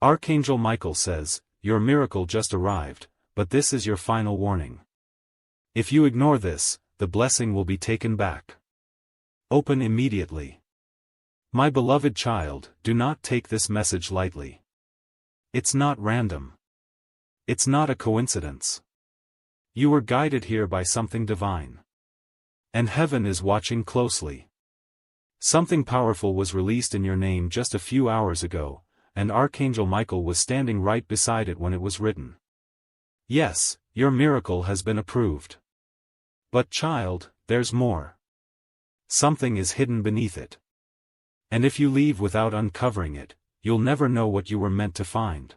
Archangel Michael says, your miracle just arrived, but this is your final warning. If you ignore this, the blessing will be taken back. Open immediately. My beloved child, do not take this message lightly. It's not random. It's not a coincidence. You were guided here by something divine. And heaven is watching closely. Something powerful was released in your name just a few hours ago, and Archangel Michael was standing right beside it when it was written. Yes, your miracle has been approved. But child, there's more. Something is hidden beneath it. And if you leave without uncovering it, you'll never know what you were meant to find.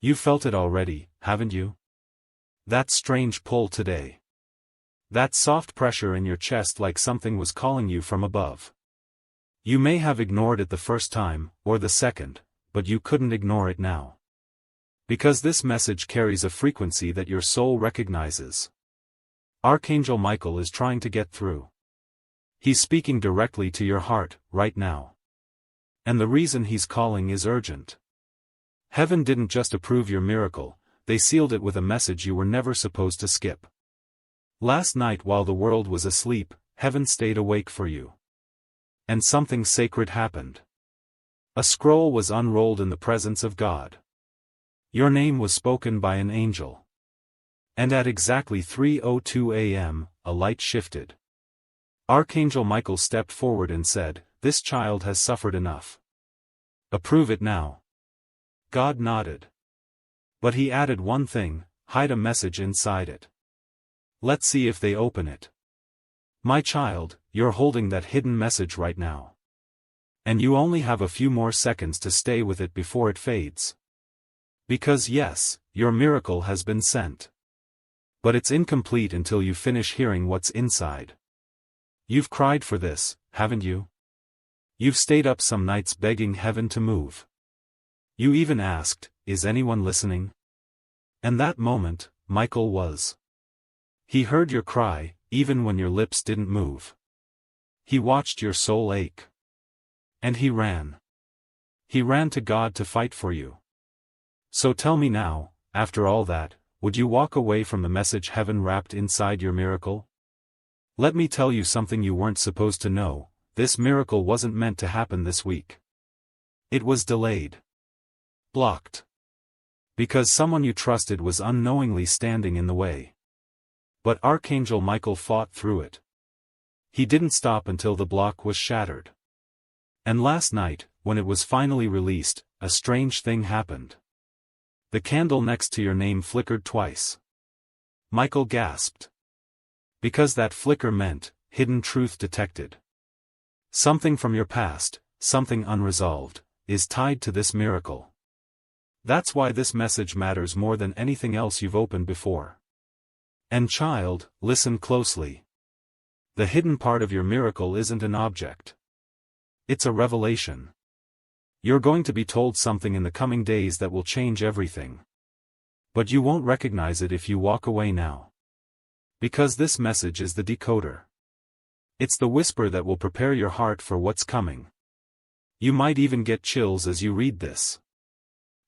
You felt it already, haven't you? That strange pull today. That soft pressure in your chest like something was calling you from above. You may have ignored it the first time, or the second, but you couldn't ignore it now. Because this message carries a frequency that your soul recognizes. Archangel Michael is trying to get through. He's speaking directly to your heart, right now. And the reason he's calling is urgent. Heaven didn't just approve your miracle, they sealed it with a message you were never supposed to skip. Last night while the world was asleep, heaven stayed awake for you. And something sacred happened. A scroll was unrolled in the presence of God. Your name was spoken by an angel. And at exactly 3:02 a.m., a light shifted. Archangel Michael stepped forward and said, this child has suffered enough. Approve it now. God nodded. But he added one thing, hide a message inside it. Let's see if they open it. My child, you're holding that hidden message right now. And you only have a few more seconds to stay with it before it fades. Because yes, your miracle has been sent. But it's incomplete until you finish hearing what's inside. You've cried for this, haven't you? You've stayed up some nights begging heaven to move. You even asked, is anyone listening? And that moment, Michael was. He heard your cry, even when your lips didn't move. He watched your soul ache. And he ran. He ran to God to fight for you. So tell me now, after all that, would you walk away from the message heaven wrapped inside your miracle? Let me tell you something you weren't supposed to know, this miracle wasn't meant to happen this week. It was delayed. Blocked. Because someone you trusted was unknowingly standing in the way. But Archangel Michael fought through it. He didn't stop until the block was shattered. And last night, when it was finally released, a strange thing happened. The candle next to your name flickered twice. Michael gasped. Because that flicker meant, hidden truth detected. Something from your past, something unresolved, is tied to this miracle. That's why this message matters more than anything else you've opened before. And child, listen closely. The hidden part of your miracle isn't an object. It's a revelation. You're going to be told something in the coming days that will change everything. But you won't recognize it if you walk away now. Because this message is the decoder. It's the whisper that will prepare your heart for what's coming. You might even get chills as you read this.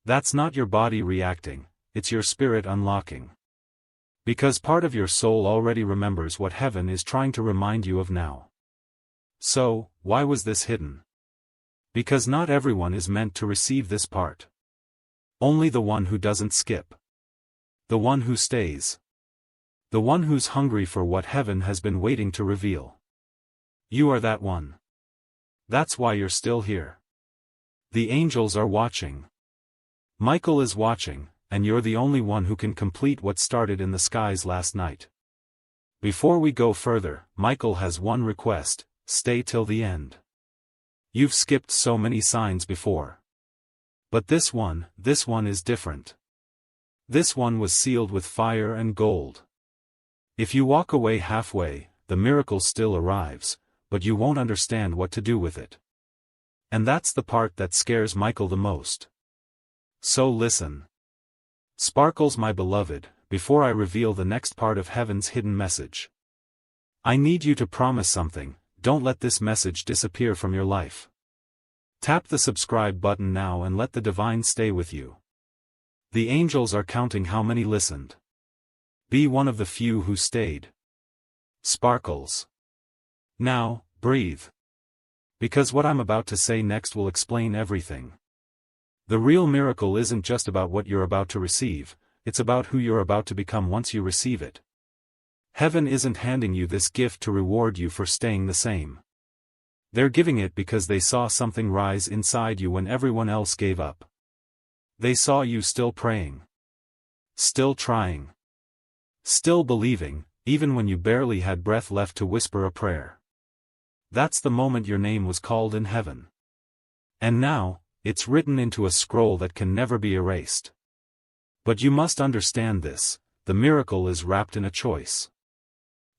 That's not your body reacting, it's your spirit unlocking. Because part of your soul already remembers what heaven is trying to remind you of now. So, why was this hidden? Because not everyone is meant to receive this part. Only the one who doesn't skip. The one who stays. The one who's hungry for what heaven has been waiting to reveal. You are that one. That's why you're still here. The angels are watching. Michael is watching, and you're the only one who can complete what started in the skies last night. Before we go further, Michael has one request, stay till the end. You've skipped so many signs before. But this one is different. This one was sealed with fire and gold. If you walk away halfway, the miracle still arrives, but you won't understand what to do with it. And that's the part that scares Michael the most. So listen. Sparkles, my beloved, before I reveal the next part of heaven's hidden message. I need you to promise something, don't let this message disappear from your life. Tap the subscribe button now and let the divine stay with you. The angels are counting how many listened. Be one of the few who stayed. Sparkles. Now, breathe. Because what I'm about to say next will explain everything. The real miracle isn't just about what you're about to receive, it's about who you're about to become once you receive it. Heaven isn't handing you this gift to reward you for staying the same. They're giving it because they saw something rise inside you when everyone else gave up. They saw you still praying. Still trying. Still believing, even when you barely had breath left to whisper a prayer. That's the moment your name was called in heaven. And now, it's written into a scroll that can never be erased. But you must understand this, the miracle is wrapped in a choice.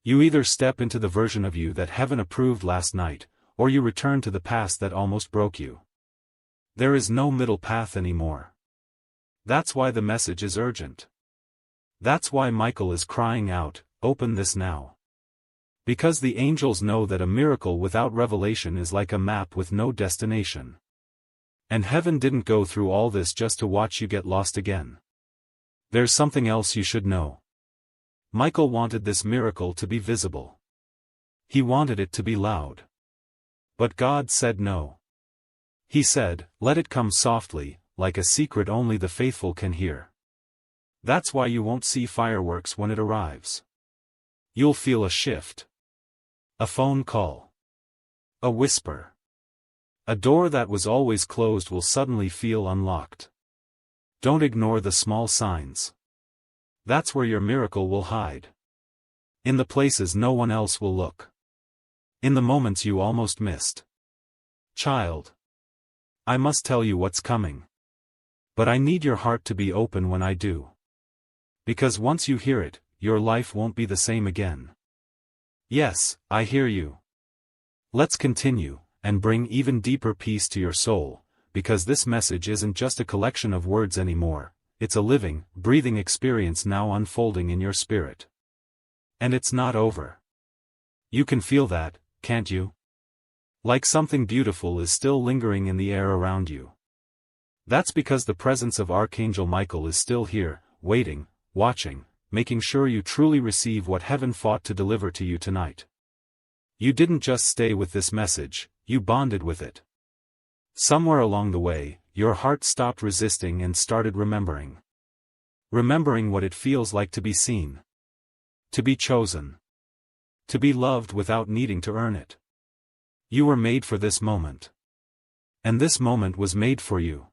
You either step into the version of you that heaven approved last night, or you return to the past that almost broke you. There is no middle path anymore. That's why the message is urgent. That's why Michael is crying out, "Open this now." Because the angels know that a miracle without revelation is like a map with no destination. And heaven didn't go through all this just to watch you get lost again. There's something else you should know. Michael wanted this miracle to be visible. He wanted it to be loud. But God said no. He said, "Let it come softly, like a secret only the faithful can hear." That's why you won't see fireworks when it arrives. You'll feel a shift. A phone call. A whisper. A door that was always closed will suddenly feel unlocked. Don't ignore the small signs. That's where your miracle will hide. In the places no one else will look. In the moments you almost missed. Child. I must tell you what's coming. But I need your heart to be open when I do. Because once you hear it, your life won't be the same again. Yes, I hear you. Let's continue, and bring even deeper peace to your soul, because this message isn't just a collection of words anymore, it's a living, breathing experience now unfolding in your spirit. And it's not over. You can feel that, can't you? Like something beautiful is still lingering in the air around you. That's because the presence of Archangel Michael is still here, waiting, watching, making sure you truly receive what heaven fought to deliver to you tonight. You didn't just stay with this message, you bonded with it. Somewhere along the way, your heart stopped resisting and started remembering. Remembering what it feels like to be seen. To be chosen. To be loved without needing to earn it. You were made for this moment. And this moment was made for you.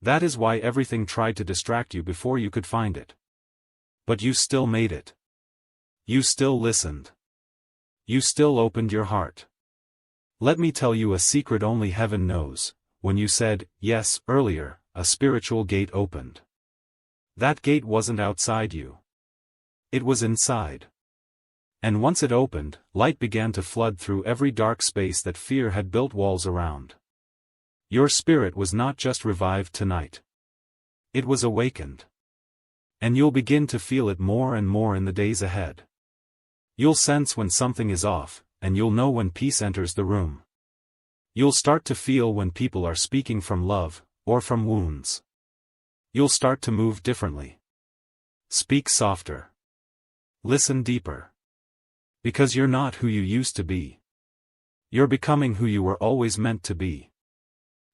That is why everything tried to distract you before you could find it. But you still made it. You still listened. You still opened your heart. Let me tell you a secret only heaven knows. When you said, yes, earlier, a spiritual gate opened. That gate wasn't outside you. It was inside. And once it opened, light began to flood through every dark space that fear had built walls around. Your spirit was not just revived tonight. It was awakened. And you'll begin to feel it more and more in the days ahead. You'll sense when something is off, and you'll know when peace enters the room. You'll start to feel when people are speaking from love, or from wounds. You'll start to move differently. Speak softer. Listen deeper. Because you're not who you used to be. You're becoming who you were always meant to be.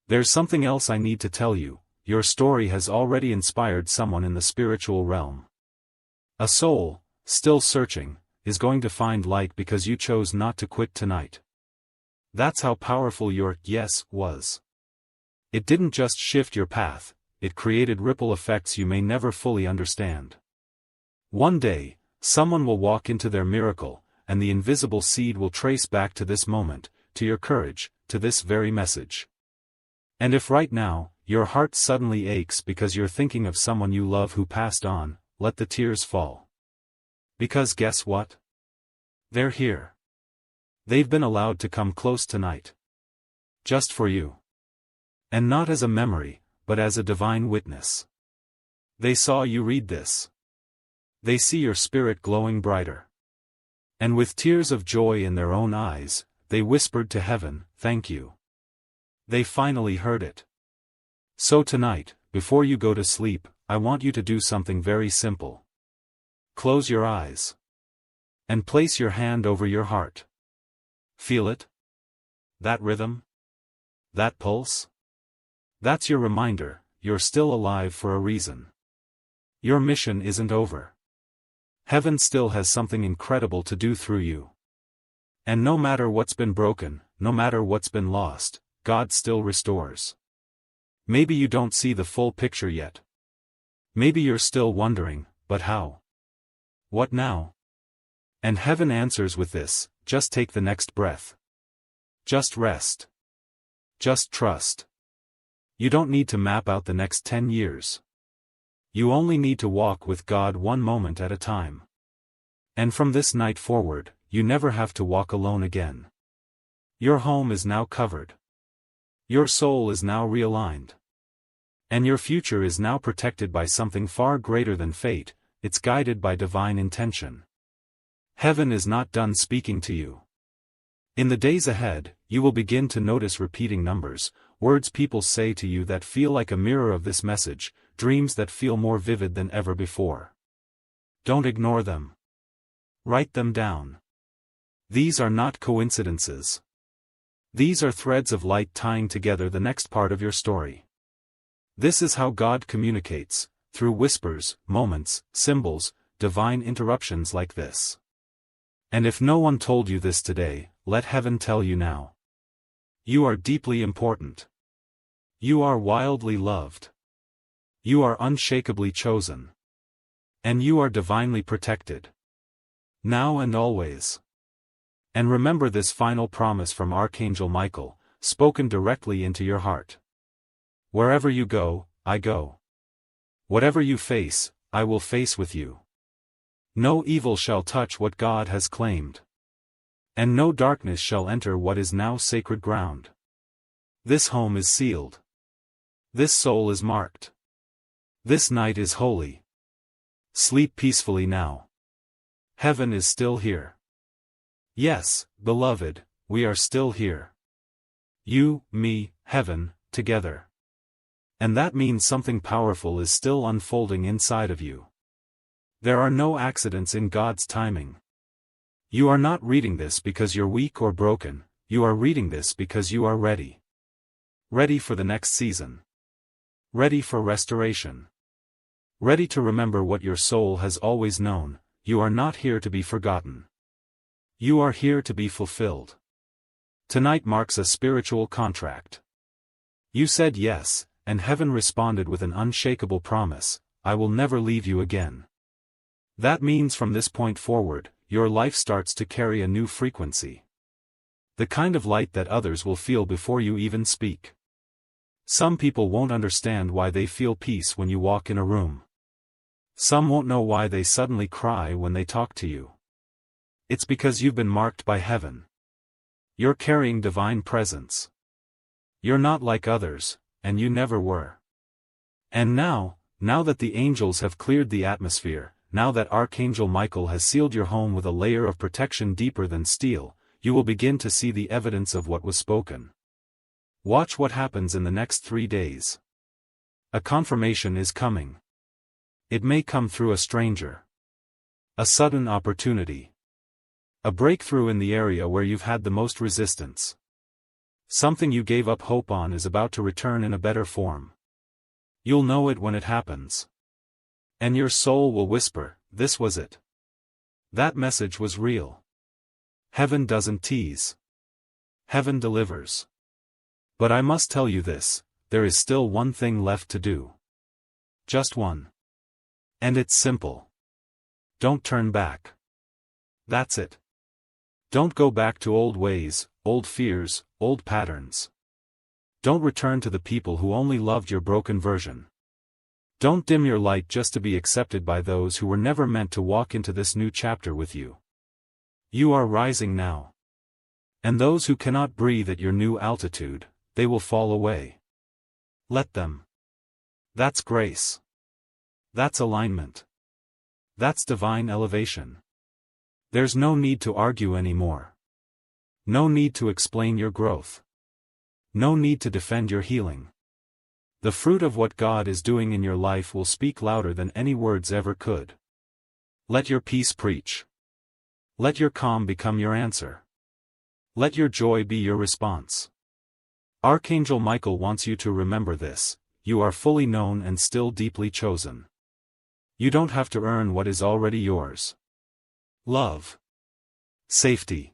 There's something else I need to tell you. Your story has already inspired someone in the spiritual realm. A soul, still searching, is going to find light because you chose not to quit tonight. That's how powerful your yes was. It didn't just shift your path, it created ripple effects you may never fully understand. One day, someone will walk into their miracle, and the invisible seed will trace back to this moment, to your courage, to this very message. And if right now, your heart suddenly aches because you're thinking of someone you love who passed on, let the tears fall. Because guess what? They're here. They've been allowed to come close tonight. Just for you. And not as a memory, but as a divine witness. They saw you read this. They see your spirit glowing brighter. And with tears of joy in their own eyes, they whispered to heaven, "Thank you. They finally heard it. So tonight, before you go to sleep, I want you to do something very simple. Close your eyes. And place your hand over your heart. Feel it? That rhythm? That pulse? That's your reminder, you're still alive for a reason. Your mission isn't over. Heaven still has something incredible to do through you. And no matter what's been broken, no matter what's been lost, God still restores. Maybe you don't see the full picture yet. Maybe you're still wondering, but how? What now? And heaven answers with this: just take the next breath. Just rest. Just trust. You don't need to map out the next 10 years. You only need to walk with God one moment at a time. And from this night forward, you never have to walk alone again. Your home is now covered. Your soul is now realigned. And your future is now protected by something far greater than fate, it's guided by divine intention. Heaven is not done speaking to you. In the days ahead, you will begin to notice repeating numbers, words people say to you that feel like a mirror of this message, dreams that feel more vivid than ever before. Don't ignore them. Write them down. These are not coincidences. These are threads of light tying together the next part of your story. This is how God communicates, through whispers, moments, symbols, divine interruptions like this. And if no one told you this today, let heaven tell you now. You are deeply important. You are wildly loved. You are unshakably chosen. And you are divinely protected. Now and always. And remember this final promise from Archangel Michael, spoken directly into your heart. Wherever you go, I go. Whatever you face, I will face with you. No evil shall touch what God has claimed. And no darkness shall enter what is now sacred ground. This home is sealed. This soul is marked. This night is holy. Sleep peacefully now. Heaven is still here. Yes, beloved, we are still here. You, me, heaven, together. And that means something powerful is still unfolding inside of you. There are no accidents in God's timing. You are not reading this because you're weak or broken, you are reading this because you are ready. Ready for the next season. Ready for restoration. Ready to remember what your soul has always known: you are not here to be forgotten. You are here to be fulfilled. Tonight marks a spiritual contract. You said yes, and heaven responded with an unshakable promise: I will never leave you again. That means from this point forward, your life starts to carry a new frequency. The kind of light that others will feel before you even speak. Some people won't understand why they feel peace when you walk in a room. Some won't know why they suddenly cry when they talk to you. It's because you've been marked by heaven. You're carrying divine presence. You're not like others, and you never were. And now that the angels have cleared the atmosphere, now that Archangel Michael has sealed your home with a layer of protection deeper than steel, you will begin to see the evidence of what was spoken. Watch what happens in the next 3 days. A confirmation is coming. It may come through a stranger. A sudden opportunity. A breakthrough in the area where you've had the most resistance. Something you gave up hope on is about to return in a better form. You'll know it when it happens. And your soul will whisper, this was it. That message was real. Heaven doesn't tease. Heaven delivers. But I must tell you this, there is still one thing left to do. Just one. And it's simple. Don't turn back. That's it. Don't go back to old ways, old fears, old patterns. Don't return to the people who only loved your broken version. Don't dim your light just to be accepted by those who were never meant to walk into this new chapter with you. You are rising now. And those who cannot breathe at your new altitude, they will fall away. Let them. That's grace. That's alignment. That's divine elevation. There's no need to argue anymore. No need to explain your growth. No need to defend your healing. The fruit of what God is doing in your life will speak louder than any words ever could. Let your peace preach. Let your calm become your answer. Let your joy be your response. Archangel Michael wants you to remember this: you are fully known and still deeply chosen. You don't have to earn what is already yours. Love, safety,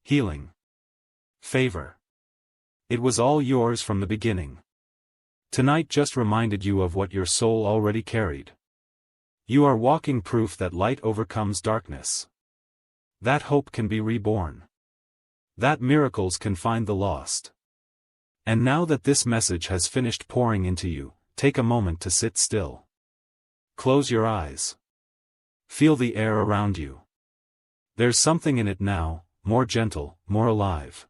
healing, favor. It was all yours from the beginning. Tonight just reminded you of what your soul already carried. You are walking proof that light overcomes darkness. That hope can be reborn. That miracles can find the lost. And now that this message has finished pouring into you, take a moment to sit still. Close your eyes. Feel the air around you. There's something in it now, more gentle, more alive.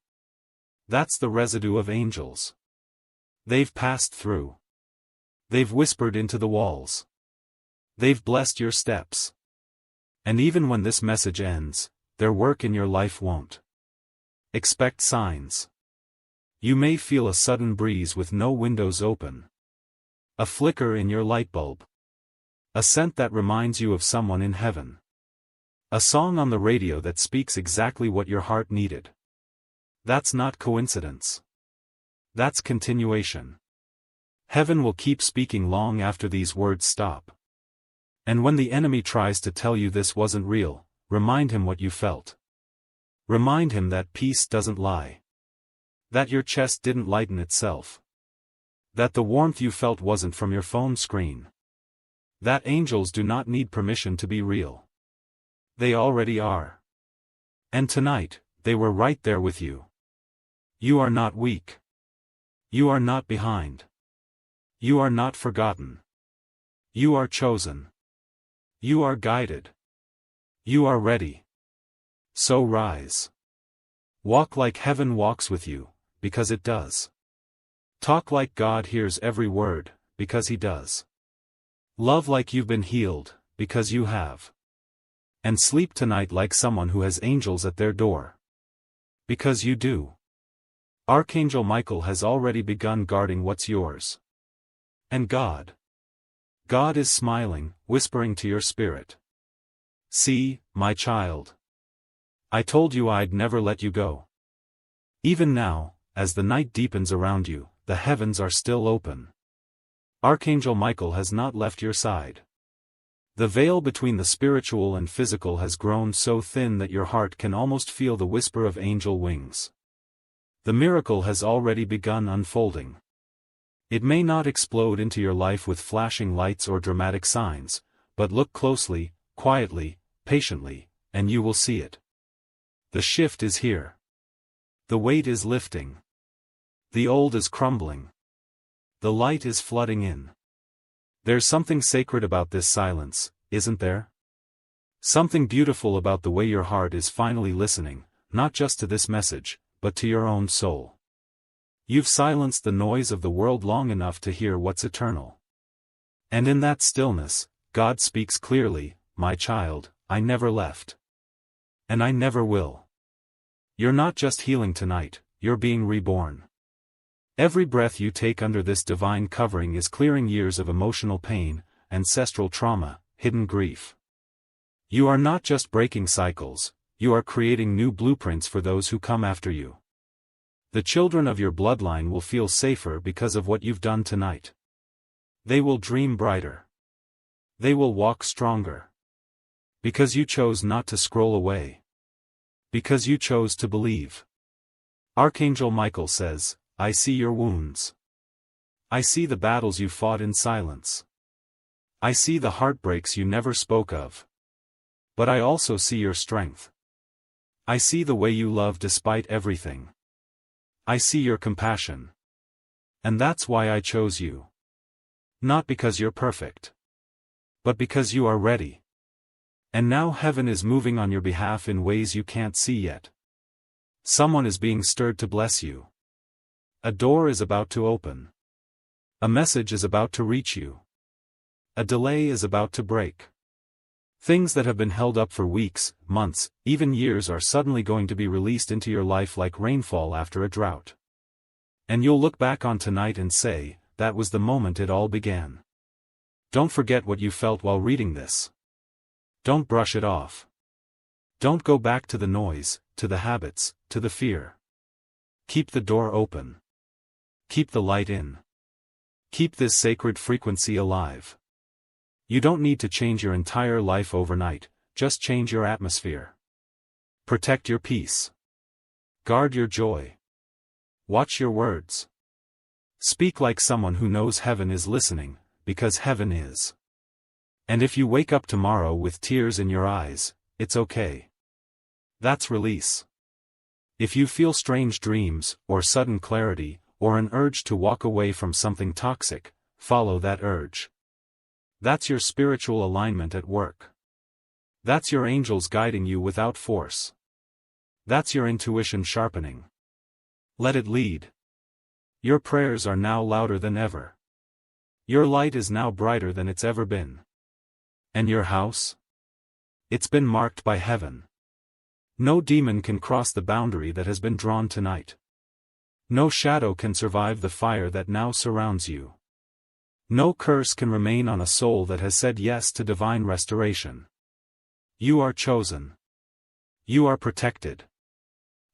That's the residue of angels. They've passed through. They've whispered into the walls. They've blessed your steps. And even when this message ends, their work in your life won't. Expect signs. You may feel a sudden breeze with no windows open. A flicker in your light bulb. A scent that reminds you of someone in heaven. A song on the radio that speaks exactly what your heart needed. That's not coincidence. That's continuation. Heaven will keep speaking long after these words stop. And when the enemy tries to tell you this wasn't real, remind him what you felt. Remind him that peace doesn't lie. That your chest didn't lighten itself. That the warmth you felt wasn't from your phone screen. That angels do not need permission to be real. They already are. And tonight, they were right there with you. You are not weak. You are not behind. You are not forgotten. You are chosen. You are guided. You are ready. So rise. Walk like heaven walks with you, because it does. Talk like God hears every word, because He does. Love like you've been healed, because you have. And sleep tonight like someone who has angels at their door. Because you do. Archangel Michael has already begun guarding what's yours. And God is smiling, whispering to your spirit. See, my child. I told you I'd never let you go. Even now, as the night deepens around you, the heavens are still open. Archangel Michael has not left your side. The veil between the spiritual and physical has grown so thin that your heart can almost feel the whisper of angel wings. The miracle has already begun unfolding. It may not explode into your life with flashing lights or dramatic signs, but look closely, quietly, patiently, and you will see it. The shift is here. The weight is lifting. The old is crumbling. The light is flooding in. There's something sacred about this silence, isn't there? Something beautiful about the way your heart is finally listening, not just to this message, but to your own soul. You've silenced the noise of the world long enough to hear what's eternal. And in that stillness, God speaks clearly, my child, I never left. And I never will. You're not just healing tonight, you're being reborn. Every breath you take under this divine covering is clearing years of emotional pain, ancestral trauma, hidden grief. You are not just breaking cycles, you are creating new blueprints for those who come after you. The children of your bloodline will feel safer because of what you've done tonight. They will dream brighter. They will walk stronger. Because you chose not to scroll away. Because you chose to believe. Archangel Michael says, I see your wounds. I see the battles you fought in silence. I see the heartbreaks you never spoke of. But I also see your strength. I see the way you love despite everything. I see your compassion. And that's why I chose you. Not because you're perfect. But because you are ready. And now heaven is moving on your behalf in ways you can't see yet. Someone is being stirred to bless you. A door is about to open. A message is about to reach you. A delay is about to break. Things that have been held up for weeks, months, even years are suddenly going to be released into your life like rainfall after a drought. And you'll look back on tonight and say, that was the moment it all began. Don't forget what you felt while reading this. Don't brush it off. Don't go back to the noise, to the habits, to the fear. Keep the door open. Keep the light in. Keep this sacred frequency alive. You don't need to change your entire life overnight, just change your atmosphere. Protect your peace. Guard your joy. Watch your words. Speak like someone who knows heaven is listening, because heaven is. And if you wake up tomorrow with tears in your eyes, it's okay. That's release. If you feel strange dreams, or sudden clarity, or an urge to walk away from something toxic, follow that urge. That's your spiritual alignment at work. That's your angels guiding you without force. That's your intuition sharpening. Let it lead. Your prayers are now louder than ever. Your light is now brighter than it's ever been. And your house? It's been marked by heaven. No demon can cross the boundary that has been drawn tonight. No shadow can survive the fire that now surrounds you. No curse can remain on a soul that has said yes to divine restoration. You are chosen. You are protected.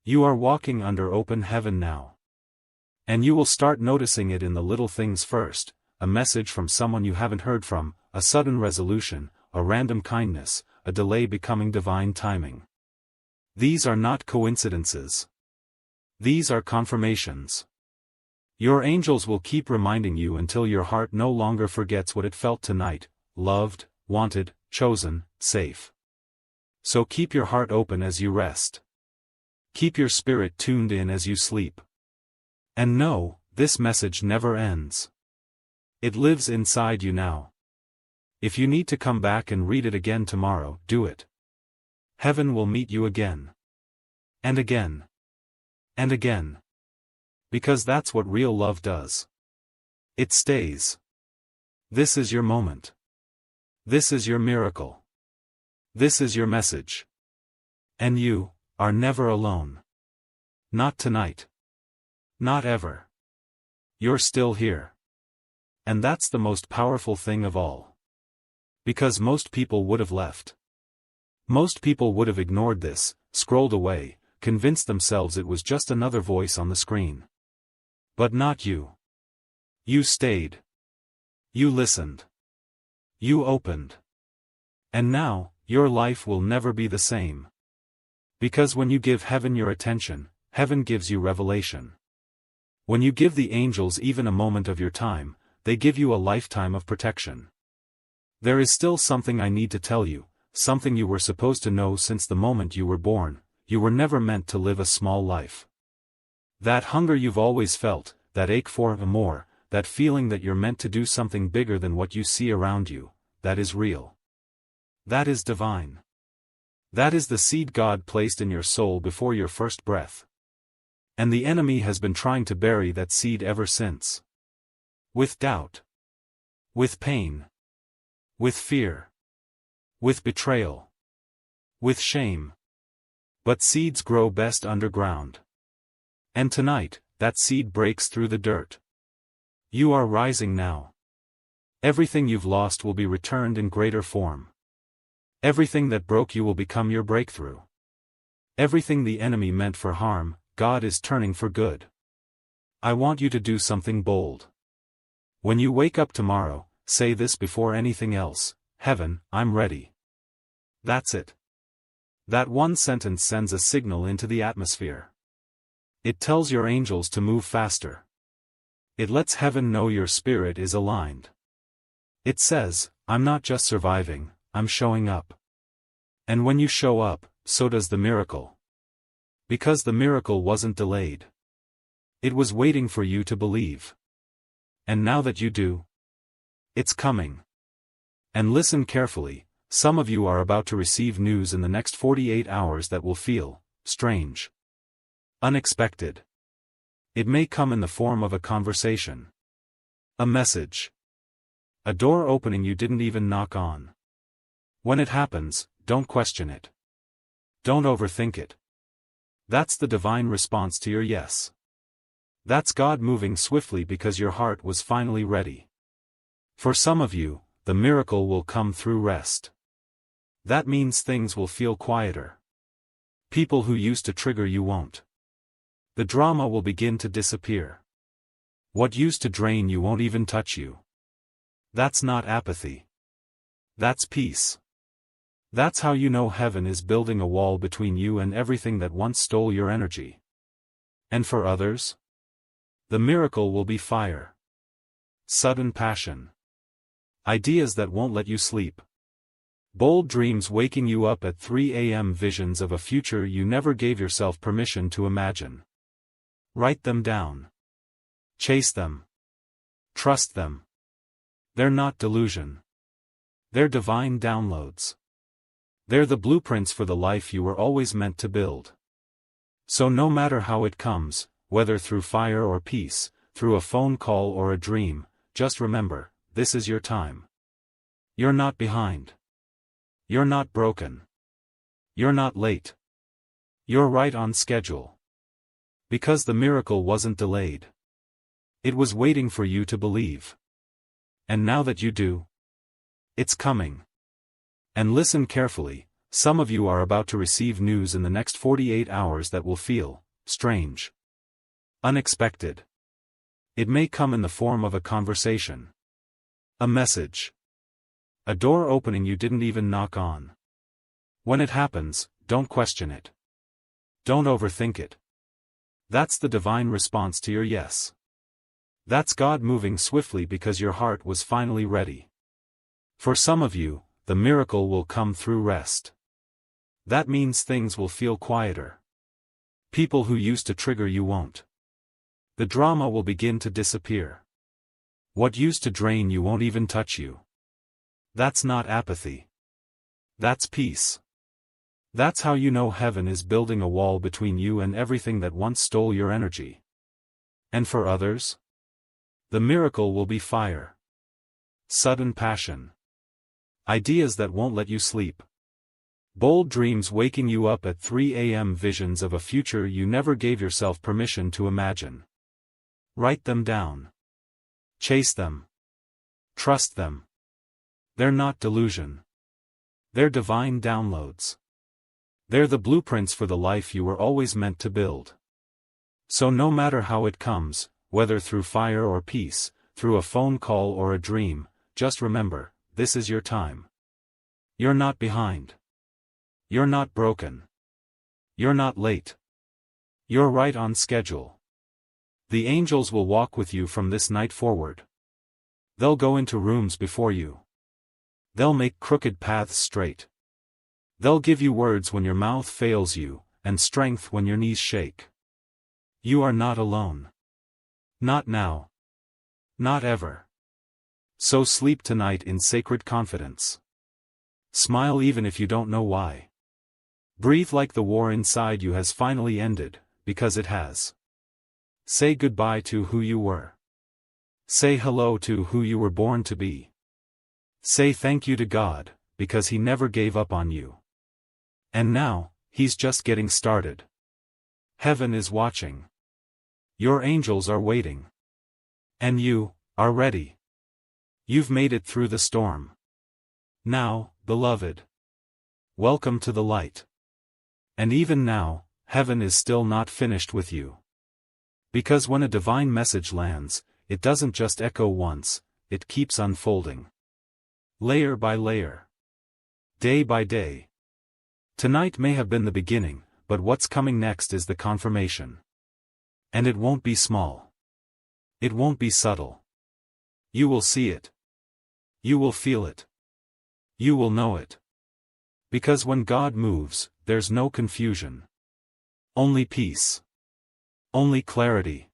You are walking under open heaven now. And you will start noticing it in the little things first, a message from someone you haven't heard from, a sudden resolution, a random kindness, a delay becoming divine timing. These are not coincidences. These are confirmations. Your angels will keep reminding you until your heart no longer forgets what it felt tonight, loved, wanted, chosen, safe. So keep your heart open as you rest. Keep your spirit tuned in as you sleep. And know, this message never ends. It lives inside you now. If you need to come back and read it again tomorrow, do it. Heaven will meet you again. And again. And again. Because that's what real love does. It stays. This is your moment. This is your miracle. This is your message. And you are never alone. Not tonight. Not ever. You're still here. And that's the most powerful thing of all. Because most people would have left. Most people would have ignored this, scrolled away, convinced themselves it was just another voice on the screen. But not you. You stayed. You listened. You opened. And now, your life will never be the same. Because when you give heaven your attention, heaven gives you revelation. When you give the angels even a moment of your time, they give you a lifetime of protection. There is still something I need to tell you, something you were supposed to know since the moment you were born. You were never meant to live a small life. That hunger you've always felt, that ache for more, that feeling that you're meant to do something bigger than what you see around you, that is real. That is divine. That is the seed God placed in your soul before your first breath. And the enemy has been trying to bury that seed ever since. With doubt. With pain. With fear. With betrayal. With shame. But seeds grow best underground. And tonight, that seed breaks through the dirt. You are rising now. Everything you've lost will be returned in greater form. Everything that broke you will become your breakthrough. Everything the enemy meant for harm, God is turning for good. I want you to do something bold. When you wake up tomorrow, say this before anything else: Heaven, I'm ready. That's it. That one sentence sends a signal into the atmosphere. It tells your angels to move faster. It lets heaven know your spirit is aligned. It says, I'm not just surviving, I'm showing up. And when you show up, so does the miracle. Because the miracle wasn't delayed. It was waiting for you to believe. And now that you do, it's coming. And listen carefully, some of you are about to receive news in the next 48 hours that will feel strange. Unexpected. It may come in the form of a conversation. A message. A door opening you didn't even knock on. When it happens, don't question it. Don't overthink it. That's the divine response to your yes. That's God moving swiftly because your heart was finally ready. For some of you, the miracle will come through rest. That means things will feel quieter. People who used to trigger you won't. The drama will begin to disappear. What used to drain you won't even touch you. That's not apathy. That's peace. That's how you know heaven is building a wall between you and everything that once stole your energy. And for others? The miracle will be fire. Sudden passion. Ideas that won't let you sleep. Bold dreams waking you up at 3 a.m. Visions of a future you never gave yourself permission to imagine. Write them down. Chase them. Trust them. They're not delusion. They're divine downloads. They're the blueprints for the life you were always meant to build. So no matter how it comes, whether through fire or peace, through a phone call or a dream, just remember, this is your time. You're not behind. You're not broken. You're not late. You're right on schedule. Because the miracle wasn't delayed. It was waiting for you to believe. And now that you do, it's coming. And listen carefully, some of you are about to receive news in the next 48 hours that will feel strange. Unexpected. It may come in the form of a conversation. A message. A door opening you didn't even knock on. When it happens, don't question it. Don't overthink it. That's the divine response to your yes. That's God moving swiftly because your heart was finally ready. For some of you, the miracle will come through rest. That means things will feel quieter. People who used to trigger you won't. The drama will begin to disappear. What used to drain you won't even touch you. That's not apathy. That's peace. That's how you know heaven is building a wall between you and everything that once stole your energy. And for others? The miracle will be fire. Sudden passion. Ideas that won't let you sleep. Bold dreams waking you up at 3 a.m. Visions of a future you never gave yourself permission to imagine. Write them down. Chase them. Trust them. They're not delusion. They're divine downloads. They're the blueprints for the life you were always meant to build. So no matter how it comes, whether through fire or peace, through a phone call or a dream, just remember, this is your time. You're not behind. You're not broken. You're not late. You're right on schedule. The angels will walk with you from this night forward. They'll go into rooms before you. They'll make crooked paths straight. They'll give you words when your mouth fails you, and strength when your knees shake. You are not alone. Not now. Not ever. So sleep tonight in sacred confidence. Smile even if you don't know why. Breathe like the war inside you has finally ended, because it has. Say goodbye to who you were. Say hello to who you were born to be. Say thank you to God, because He never gave up on you. And now, He's just getting started. Heaven is watching. Your angels are waiting. And you are ready. You've made it through the storm. Now, beloved, welcome to the light. And even now, heaven is still not finished with you. Because when a divine message lands, it doesn't just echo once, it keeps unfolding. Layer by layer. Day by day. Tonight may have been the beginning, but what's coming next is the confirmation. And it won't be small. It won't be subtle. You will see it. You will feel it. You will know it. Because when God moves, there's no confusion. Only peace. Only clarity.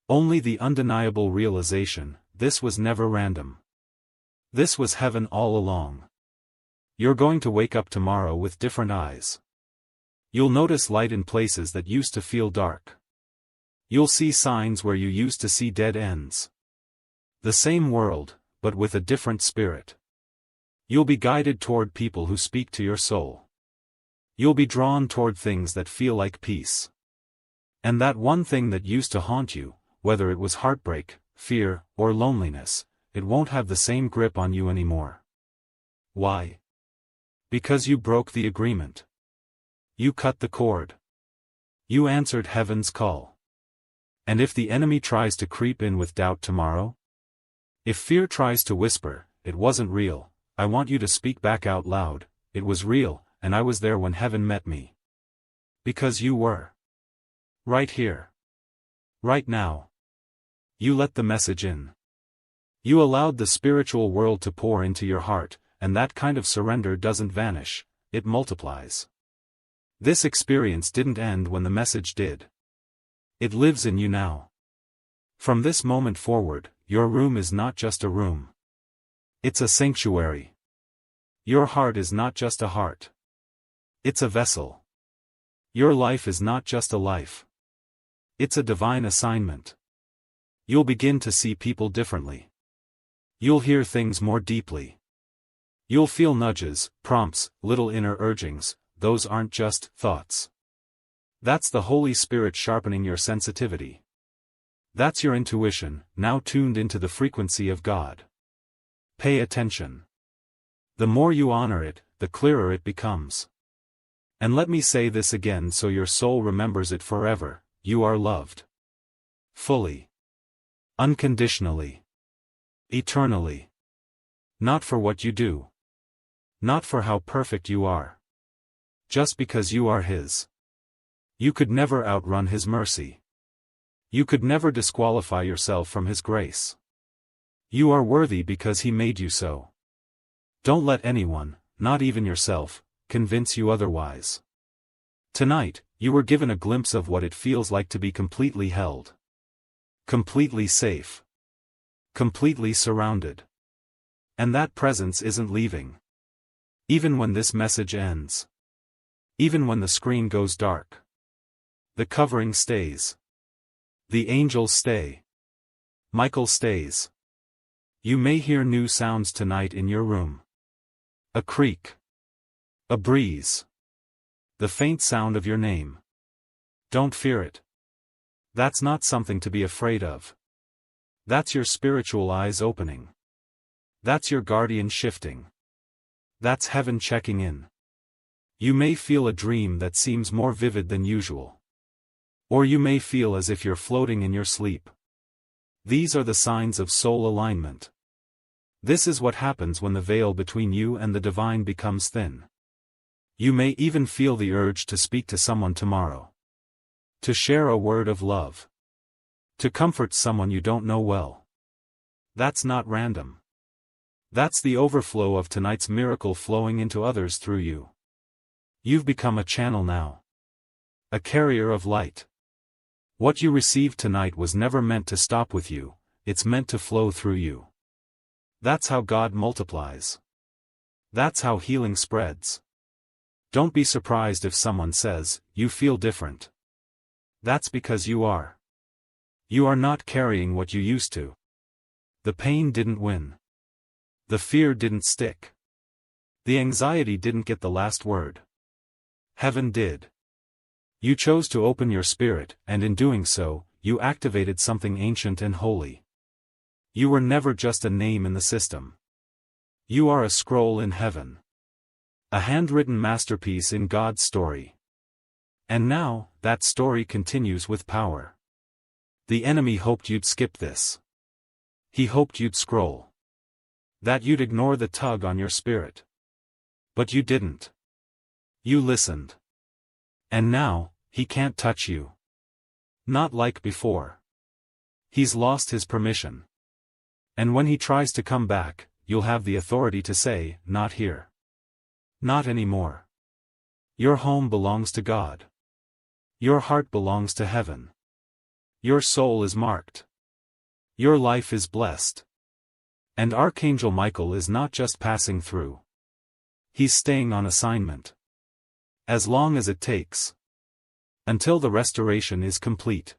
Only the undeniable realization, this was never random. This was heaven all along. You're going to wake up tomorrow with different eyes. You'll notice light in places that used to feel dark. You'll see signs where you used to see dead ends. The same world, but with a different spirit. You'll be guided toward people who speak to your soul. You'll be drawn toward things that feel like peace. And that one thing that used to haunt you, whether it was heartbreak, fear, or loneliness, it won't have the same grip on you anymore. Why? Because you broke the agreement. You cut the cord. You answered heaven's call. And if the enemy tries to creep in with doubt tomorrow? If fear tries to whisper, "It wasn't real," I want you to speak back out loud, "It was real, and I was there when heaven met me." Because you were. Right here. Right now. You let the message in. You allowed the spiritual world to pour into your heart, and that kind of surrender doesn't vanish, it multiplies. This experience didn't end when the message did. It lives in you now. From this moment forward, your room is not just a room. It's a sanctuary. Your heart is not just a heart. It's a vessel. Your life is not just a life. It's a divine assignment. You'll begin to see people differently. You'll hear things more deeply. You'll feel nudges, prompts, little inner urgings. Those aren't just thoughts. That's the Holy Spirit sharpening your sensitivity. That's your intuition, now tuned into the frequency of God. Pay attention. The more you honor it, the clearer it becomes. And let me say this again so your soul remembers it forever: you are loved. Fully. Unconditionally. Eternally. Not for what you do. Not for how perfect you are. Just because you are His. You could never outrun His mercy. You could never disqualify yourself from His grace. You are worthy because He made you so. Don't let anyone, not even yourself, convince you otherwise. Tonight, you were given a glimpse of what it feels like to be completely held. Completely safe. Completely surrounded. And that presence isn't leaving. Even when this message ends. Even when the screen goes dark. The covering stays. The angels stay. Michael stays. You may hear new sounds tonight in your room. A creak. A breeze. The faint sound of your name. Don't fear it. That's not something to be afraid of. That's your spiritual eyes opening. That's your guardian shifting. That's heaven checking in. You may feel a dream that seems more vivid than usual. Or you may feel as if you're floating in your sleep. These are the signs of soul alignment. This is what happens when the veil between you and the divine becomes thin. You may even feel the urge to speak to someone tomorrow. To share a word of love. To comfort someone you don't know well. That's not random. That's the overflow of tonight's miracle flowing into others through you. You've become a channel now. A carrier of light. What you received tonight was never meant to stop with you, it's meant to flow through you. That's how God multiplies. That's how healing spreads. Don't be surprised if someone says, "You feel different." That's because you are. You are not carrying what you used to. The pain didn't win. The fear didn't stick. The anxiety didn't get the last word. Heaven did. You chose to open your spirit, and in doing so, you activated something ancient and holy. You were never just a name in the system. You are a scroll in heaven. A handwritten masterpiece in God's story. And now, that story continues with power. The enemy hoped you'd skip this. He hoped you'd scroll. That you'd ignore the tug on your spirit. But you didn't. You listened. And now, he can't touch you. Not like before. He's lost his permission. And when he tries to come back, you'll have the authority to say, "Not here. Not anymore." Your home belongs to God. Your heart belongs to heaven. Your soul is marked. Your life is blessed. And Archangel Michael is not just passing through. He's staying on assignment. As long as it takes. Until the restoration is complete.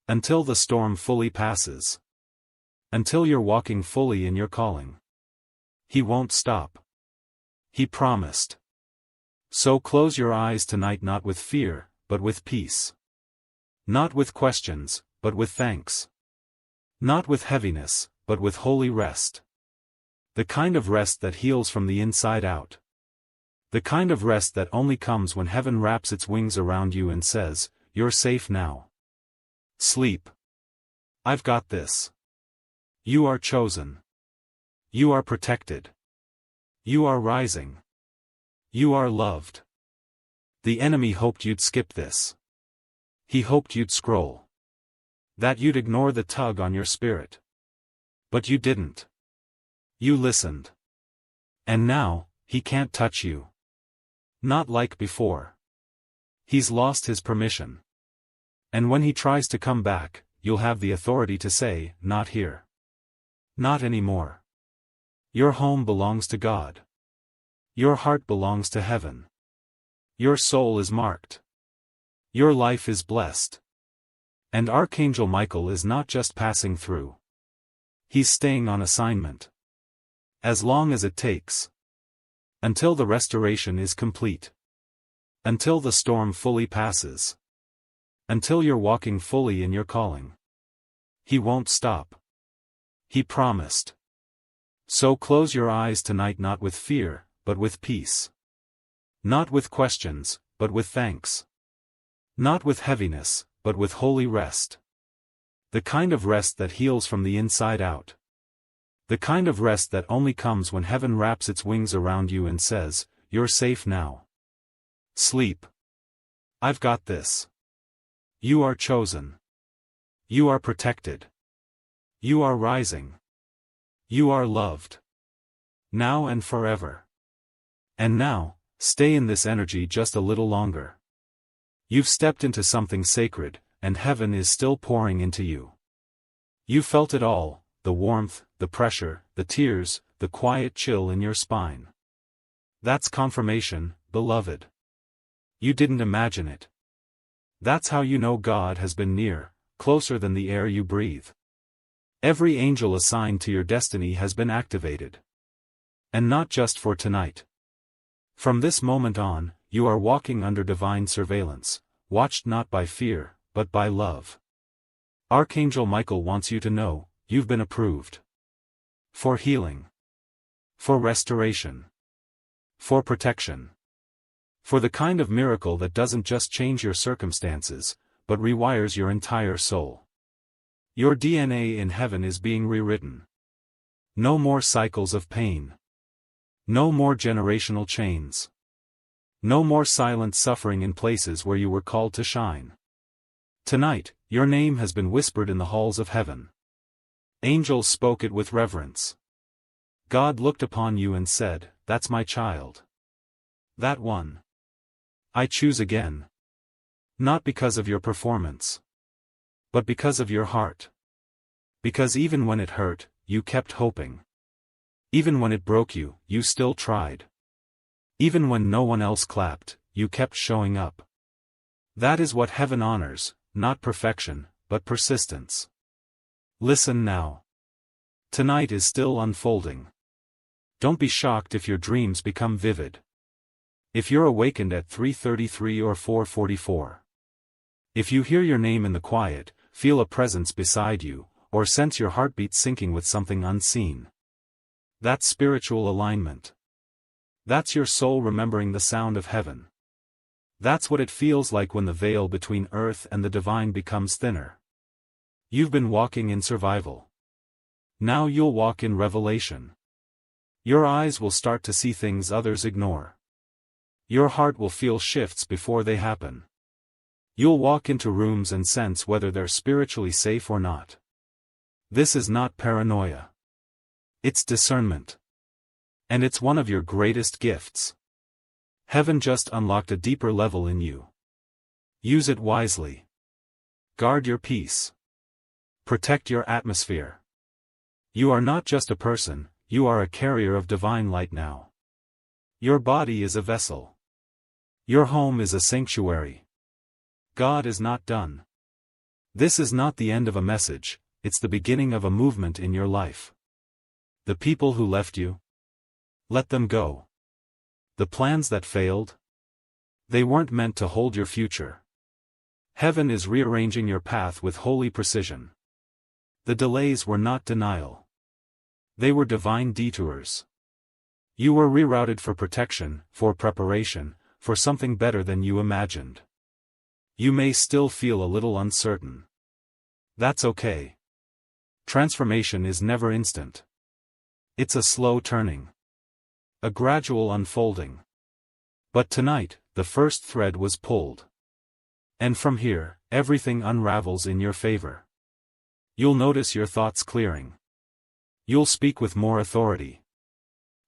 Until the storm fully passes. Until you're walking fully in your calling. He won't stop. He promised. So close your eyes tonight, not with fear, but with peace. Not with questions, but with thanks. Not with heaviness, but with holy rest. The kind of rest that heals from the inside out. The kind of rest that only comes when heaven wraps its wings around you and says, "You're safe now. Sleep. I've got this. You are chosen. You are protected. You are rising. You are loved." The enemy hoped you'd skip this. He hoped you'd scroll. That you'd ignore the tug on your spirit. But you didn't. You listened. And now, he can't touch you. Not like before. He's lost his permission. And when he tries to come back, you'll have the authority to say, "Not here. Not anymore. Your home belongs to God. Your heart belongs to heaven. Your soul is marked. Your life is blessed." And Archangel Michael is not just passing through. He's staying on assignment. As long as it takes. Until the restoration is complete. Until the storm fully passes. Until you're walking fully in your calling. He won't stop. He promised. So close your eyes tonight, not with fear, but with peace. Not with questions, but with thanks. Not with heaviness, but with holy rest. The kind of rest that heals from the inside out. The kind of rest that only comes when heaven wraps its wings around you and says, "You're safe now. Sleep. I've got this. You are chosen. You are protected. You are rising. You are loved. Now and forever." And now, stay in this energy just a little longer. You've stepped into something sacred, and heaven is still pouring into you. You felt it all, the warmth, the pressure, the tears, the quiet chill in your spine. That's confirmation, beloved. You didn't imagine it. That's how you know God has been near, closer than the air you breathe. Every angel assigned to your destiny has been activated. And not just for tonight. From this moment on, you are walking under divine surveillance, watched not by fear, but by love. Archangel Michael wants you to know, you've been approved. For healing. For restoration. For protection. For the kind of miracle that doesn't just change your circumstances, but rewires your entire soul. Your DNA in heaven is being rewritten. No more cycles of pain. No more generational chains. No more silent suffering in places where you were called to shine. Tonight, your name has been whispered in the halls of heaven. Angels spoke it with reverence. God looked upon you and said, "That's my child. That one. I choose again. Not because of your performance. But because of your heart. Because even when it hurt, you kept hoping. Even when it broke you, you still tried. Even when no one else clapped, you kept showing up. That is what heaven honors, not perfection, but persistence. Listen now. Tonight is still unfolding. Don't be shocked if your dreams become vivid. If you're awakened at 3:33 or 4:44. If you hear your name in the quiet, feel a presence beside you, or sense your heartbeat syncing with something unseen. That's spiritual alignment. That's your soul remembering the sound of heaven. That's what it feels like when the veil between earth and the divine becomes thinner. You've been walking in survival. Now you'll walk in revelation. Your eyes will start to see things others ignore. Your heart will feel shifts before they happen. You'll walk into rooms and sense whether they're spiritually safe or not. This is not paranoia. It's discernment. And it's one of your greatest gifts. Heaven just unlocked a deeper level in you. Use it wisely. Guard your peace. Protect your atmosphere. You are not just a person, you are a carrier of divine light now. Your body is a vessel. Your home is a sanctuary. God is not done. This is not the end of a message, it's the beginning of a movement in your life. The people who left you, let them go. The plans that failed, they weren't meant to hold your future. Heaven is rearranging your path with holy precision. The delays were not denial. They were divine detours. You were rerouted for protection, for preparation, for something better than you imagined. You may still feel a little uncertain. That's okay. Transformation is never instant. It's a slow turning. A gradual unfolding. But tonight, the first thread was pulled. And from here, everything unravels in your favor. You'll notice your thoughts clearing. You'll speak with more authority.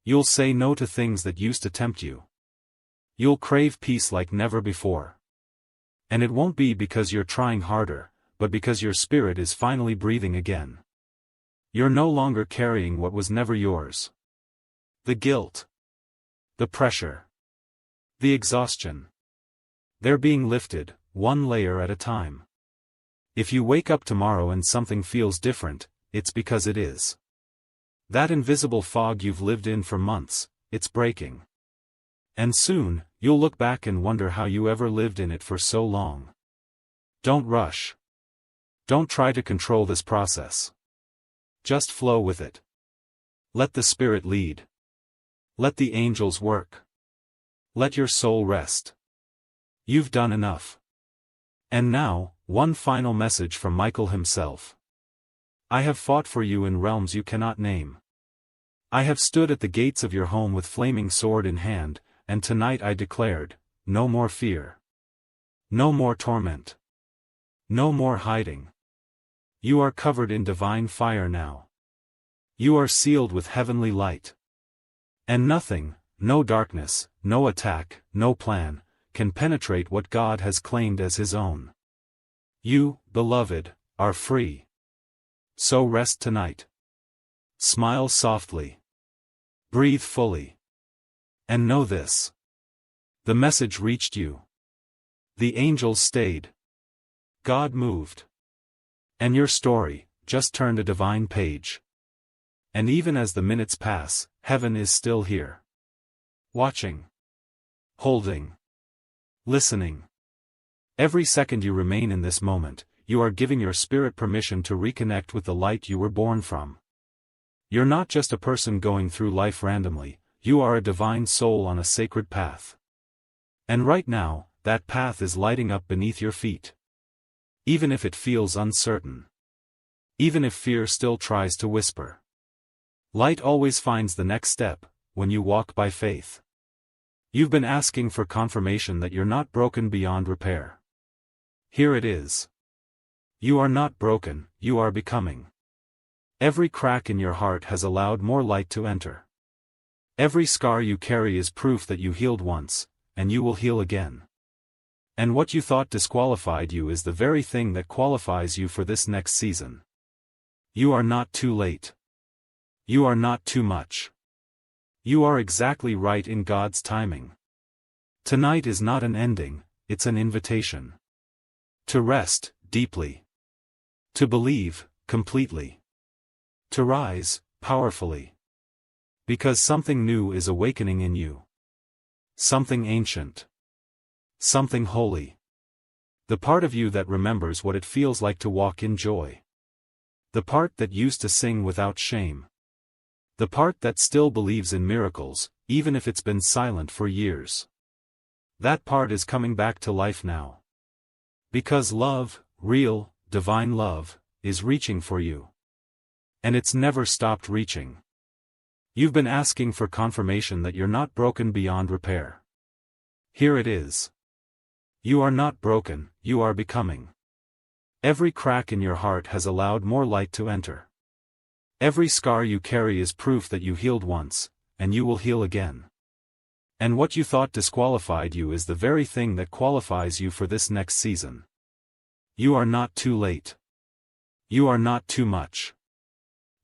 You'll say no to things that used to tempt you. You'll crave peace like never before. And it won't be because you're trying harder, but because your spirit is finally breathing again. You're no longer carrying what was never yours. The guilt. The pressure. The exhaustion. They're being lifted, one layer at a time. If you wake up tomorrow and something feels different, it's because it is. That invisible fog you've lived in for months, it's breaking. And soon, you'll look back and wonder how you ever lived in it for so long. Don't rush. Don't try to control this process. Just flow with it. Let the Spirit lead. Let the angels work. Let your soul rest. You've done enough. And now, one final message from Michael himself. I have fought for you in realms you cannot name. I have stood at the gates of your home with flaming sword in hand, and tonight I declared, no more fear. No more torment. No more hiding. You are covered in divine fire now. You are sealed with heavenly light. And nothing, no darkness, no attack, no plan, can penetrate what God has claimed as His own. You, beloved, are free. So rest tonight. Smile softly. Breathe fully. And know this. The message reached you. The angels stayed. God moved. And your story just turned a divine page. And even as the minutes pass, heaven is still here. Watching. Holding. Listening. Every second you remain in this moment, you are giving your spirit permission to reconnect with the light you were born from. You're not just a person going through life randomly, you are a divine soul on a sacred path. And right now, that path is lighting up beneath your feet. Even if it feels uncertain. Even if fear still tries to whisper. Light always finds the next step, when you walk by faith. You've been asking for confirmation that you're not broken beyond repair. Here it is. You are not broken, you are becoming. Every crack in your heart has allowed more light to enter. Every scar you carry is proof that you healed once, and you will heal again. And what you thought disqualified you is the very thing that qualifies you for this next season. You are not too late. You are not too much. You are exactly right in God's timing. Tonight is not an ending, it's an invitation. To rest, deeply. To believe, completely. To rise, powerfully. Because something new is awakening in you. Something ancient. Something holy. The part of you that remembers what it feels like to walk in joy. The part that used to sing without shame. The part that still believes in miracles, even if it's been silent for years. That part is coming back to life now. Because love, real, divine love, is reaching for you. And it's never stopped reaching. You've been asking for confirmation that you're not broken beyond repair. Here it is. You are not broken, you are becoming. Every crack in your heart has allowed more light to enter. Every scar you carry is proof that you healed once, and you will heal again. And what you thought disqualified you is the very thing that qualifies you for this next season. You are not too late. You are not too much.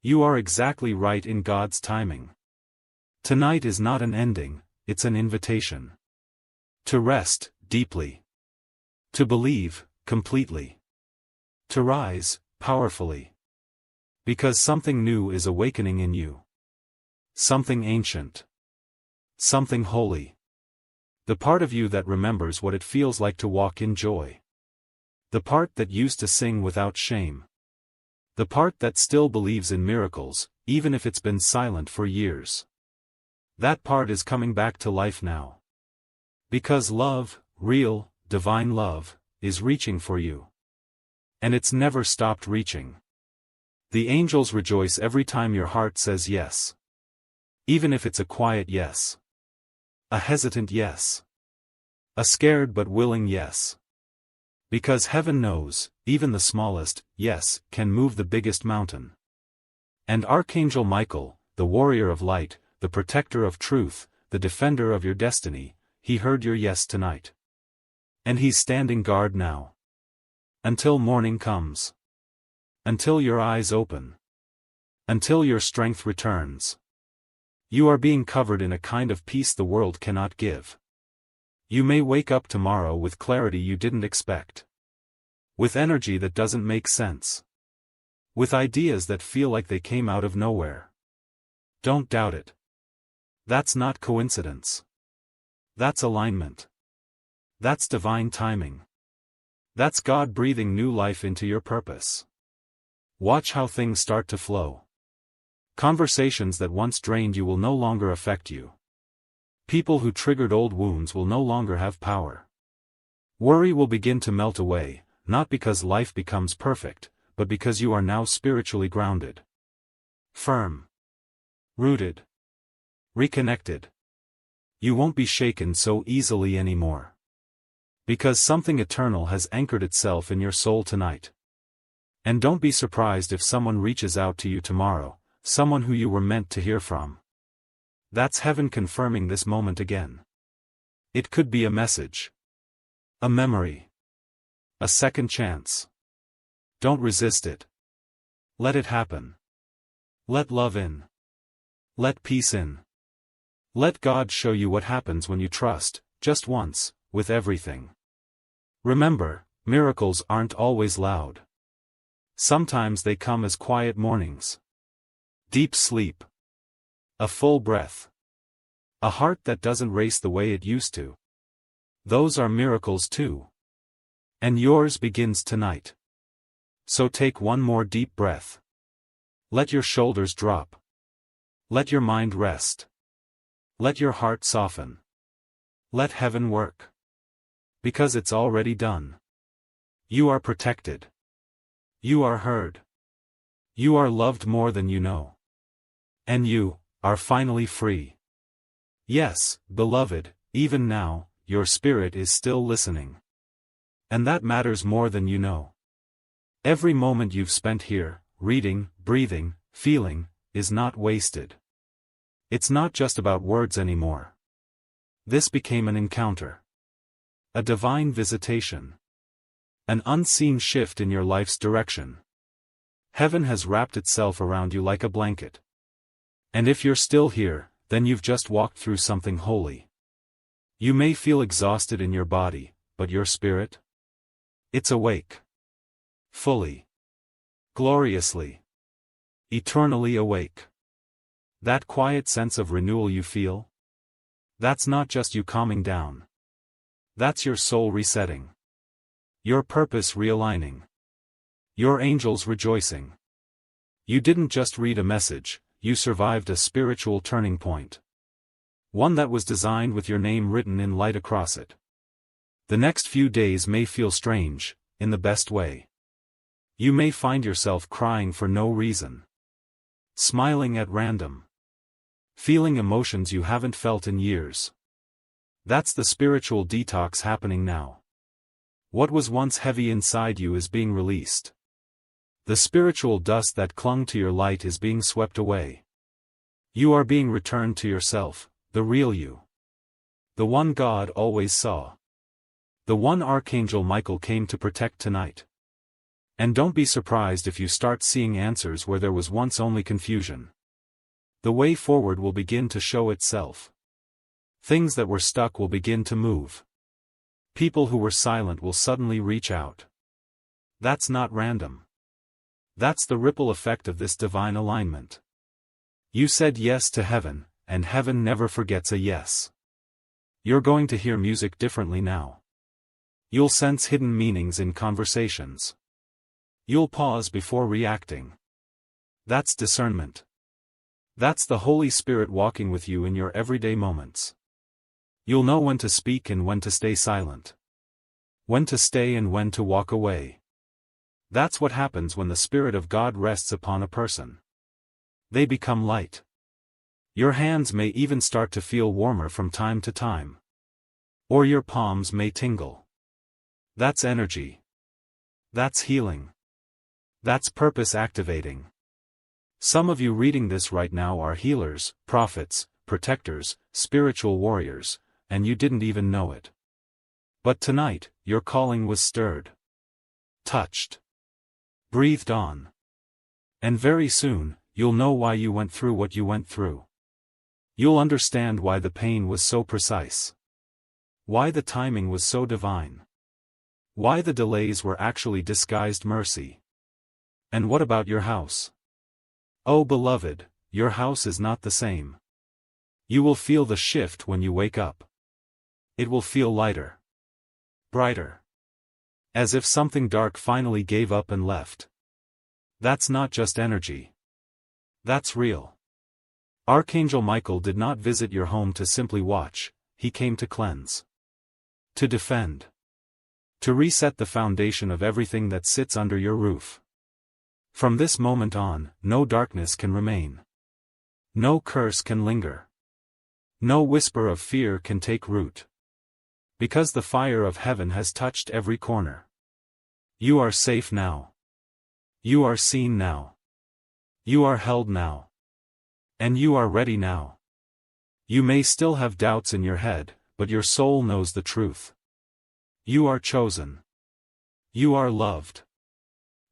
You are exactly right in God's timing. Tonight is not an ending, it's an invitation. To rest, deeply. To believe, completely. To rise, powerfully. Because something new is awakening in you. Something ancient. Something holy. The part of you that remembers what it feels like to walk in joy. The part that used to sing without shame. The part that still believes in miracles, even if it's been silent for years. That part is coming back to life now. Because love, real, divine love, is reaching for you. And it's never stopped reaching. The angels rejoice every time your heart says yes. Even if it's a quiet yes. A hesitant yes. A scared but willing yes. Because heaven knows, even the smallest yes can move the biggest mountain. And Archangel Michael, the warrior of light, the protector of truth, the defender of your destiny, he heard your yes tonight. And he's standing guard now. Until morning comes. Until your eyes open. Until your strength returns. You are being covered in a kind of peace the world cannot give. You may wake up tomorrow with clarity you didn't expect. With energy that doesn't make sense. With ideas that feel like they came out of nowhere. Don't doubt it. That's not coincidence. That's alignment. That's divine timing. That's God breathing new life into your purpose. Watch how things start to flow. Conversations that once drained you will no longer affect you. People who triggered old wounds will no longer have power. Worry will begin to melt away, not because life becomes perfect, but because you are now spiritually grounded. Firm. Rooted. Reconnected. You won't be shaken so easily anymore. Because something eternal has anchored itself in your soul tonight. And don't be surprised if someone reaches out to you tomorrow, someone who you were meant to hear from. That's heaven confirming this moment again. It could be a message. A memory. A second chance. Don't resist it. Let it happen. Let love in. Let peace in. Let God show you what happens when you trust, just once, with everything. Remember, miracles aren't always loud. Sometimes they come as quiet mornings. Deep sleep. A full breath. A heart that doesn't race the way it used to. Those are miracles too. And yours begins tonight. So take one more deep breath. Let your shoulders drop. Let your mind rest. Let your heart soften. Let heaven work. Because it's already done. You are protected. You are heard. You are loved more than you know. And you are finally free. Yes, beloved, even now, your spirit is still listening. And that matters more than you know. Every moment you've spent here, reading, breathing, feeling, is not wasted. It's not just about words anymore. This became an encounter. A divine visitation. An unseen shift in your life's direction. Heaven has wrapped itself around you like a blanket. And if you're still here, then you've just walked through something holy. You may feel exhausted in your body, but your spirit? It's awake. Fully. Gloriously. Eternally awake. That quiet sense of renewal you feel? That's not just you calming down. That's your soul resetting. Your purpose realigning. Your angels rejoicing. You didn't just read a message, you survived a spiritual turning point. One that was designed with your name written in light across it. The next few days may feel strange, in the best way. You may find yourself crying for no reason. Smiling at random. Feeling emotions you haven't felt in years. That's the spiritual detox happening now. What was once heavy inside you is being released. The spiritual dust that clung to your light is being swept away. You are being returned to yourself, the real you. The one God always saw. The one Archangel Michael came to protect tonight. And don't be surprised if you start seeing answers where there was once only confusion. The way forward will begin to show itself. Things that were stuck will begin to move. People who were silent will suddenly reach out. That's not random. That's the ripple effect of this divine alignment. You said yes to heaven, and heaven never forgets a yes. You're going to hear music differently now. You'll sense hidden meanings in conversations. You'll pause before reacting. That's discernment. That's the Holy Spirit walking with you in your everyday moments. You'll know when to speak and when to stay silent. When to stay and when to walk away. That's what happens when the Spirit of God rests upon a person. They become light. Your hands may even start to feel warmer from time to time. Or your palms may tingle. That's energy. That's healing. That's purpose activating. Some of you reading this right now are healers, prophets, protectors, spiritual warriors, and you didn't even know it. But tonight, your calling was stirred. Touched. Breathed on. And very soon, you'll know why you went through what you went through. You'll understand why the pain was so precise. Why the timing was so divine. Why the delays were actually disguised mercy. And what about your house? Oh beloved, your house is not the same. You will feel the shift when you wake up. It will feel lighter. Brighter. As if something dark finally gave up and left. That's not just energy. That's real. Archangel Michael did not visit your home to simply watch, he came to cleanse. To defend. To reset the foundation of everything that sits under your roof. From this moment on, no darkness can remain. No curse can linger. No whisper of fear can take root. Because the fire of heaven has touched every corner. You are safe now. You are seen now. You are held now. And you are ready now. You may still have doubts in your head, but your soul knows the truth. You are chosen. You are loved.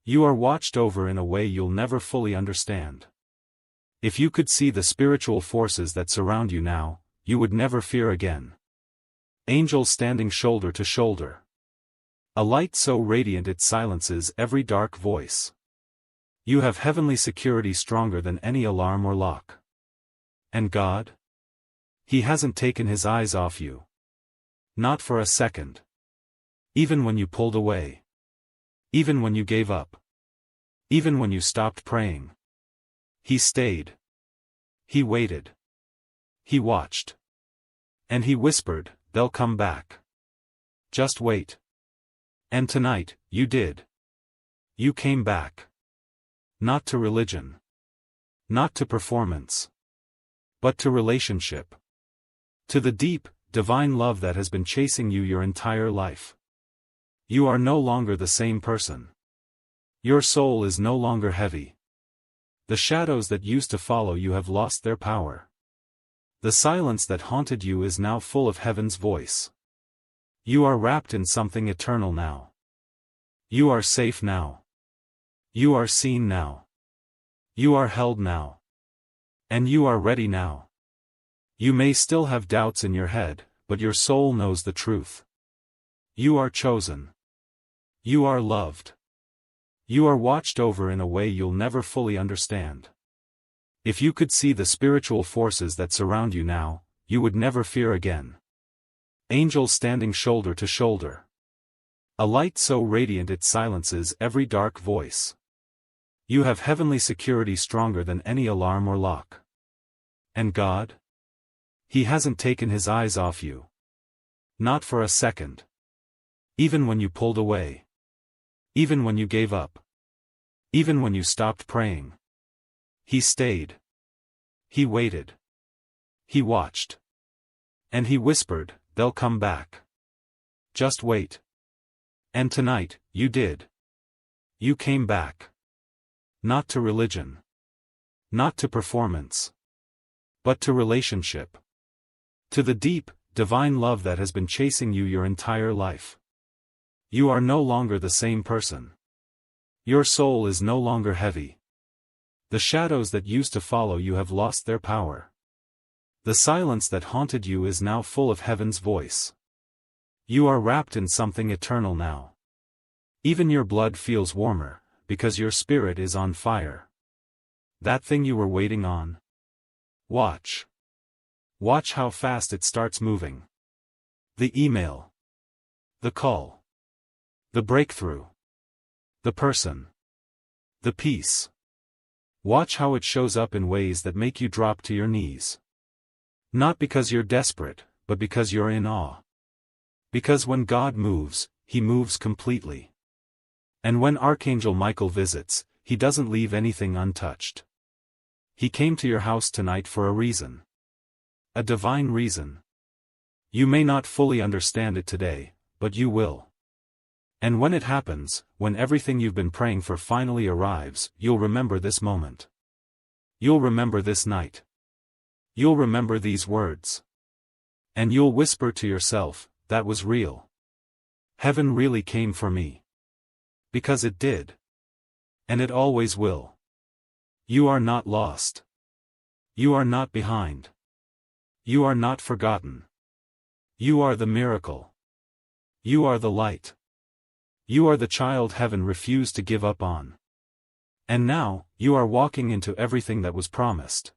You are watched over in a way you'll never fully understand. If you could see the spiritual forces that surround you now, you would never fear again. Angels standing shoulder to shoulder. A light so radiant it silences every dark voice. You have heavenly security stronger than any alarm or lock. And God? He hasn't taken his eyes off you. Not for a second. Even when you pulled away. Even when you gave up. Even when you stopped praying. He stayed. He waited. He watched. And he whispered, they'll come back. Just wait. And tonight, you did. You came back. Not to religion. Not to performance. But to relationship. To the deep, divine love that has been chasing you your entire life. You are no longer the same person. Your soul is no longer heavy. The shadows that used to follow you have lost their power. The silence that haunted you is now full of heaven's voice. You are wrapped in something eternal now. You are safe now. You are seen now. You are held now. And you are ready now. You may still have doubts in your head, but your soul knows the truth. You are chosen. You are loved. You are watched over in a way you'll never fully understand. If you could see the spiritual forces that surround you now, you would never fear again. Angels standing shoulder to shoulder. A light so radiant it silences every dark voice. You have heavenly security stronger than any alarm or lock. And God? He hasn't taken his eyes off you. Not for a second. Even when you pulled away. Even when you gave up. Even when you stopped praying. He stayed. He waited. He watched. And he whispered, they'll come back. Just wait. And tonight, you did. You came back. Not to religion. Not to performance. But to relationship. To the deep, divine love that has been chasing you your entire life. You are no longer the same person. Your soul is no longer heavy. The shadows that used to follow you have lost their power. The silence that haunted you is now full of heaven's voice. You are wrapped in something eternal now. Even your blood feels warmer, because your spirit is on fire. That thing you were waiting on? Watch. Watch how fast it starts moving. The email. The call. The breakthrough. The person. The peace. Watch how it shows up in ways that make you drop to your knees. Not because you're desperate, but because you're in awe. Because when God moves, He moves completely. And when Archangel Michael visits, he doesn't leave anything untouched. He came to your house tonight for a reason. A divine reason. You may not fully understand it today, but you will. And when it happens, when everything you've been praying for finally arrives, you'll remember this moment. You'll remember this night. You'll remember these words. And you'll whisper to yourself, that was real. Heaven really came for me. Because it did. And it always will. You are not lost. You are not behind. You are not forgotten. You are the miracle. You are the light. You are the child heaven refused to give up on. And now, you are walking into everything that was promised.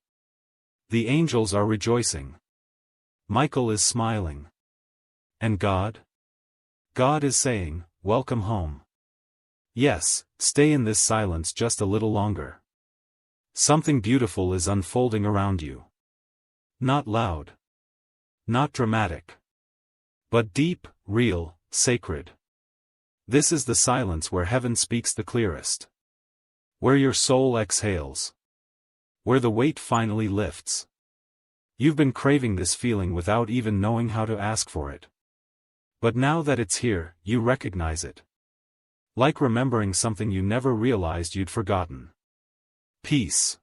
The angels are rejoicing. Michael is smiling. And God? God is saying, welcome home. Yes, stay in this silence just a little longer. Something beautiful is unfolding around you. Not loud. Not dramatic. But deep, real, sacred. This is the silence where heaven speaks the clearest. Where your soul exhales. Where the weight finally lifts. You've been craving this feeling without even knowing how to ask for it. But now that it's here, you recognize it. Like remembering something you never realized you'd forgotten. Peace.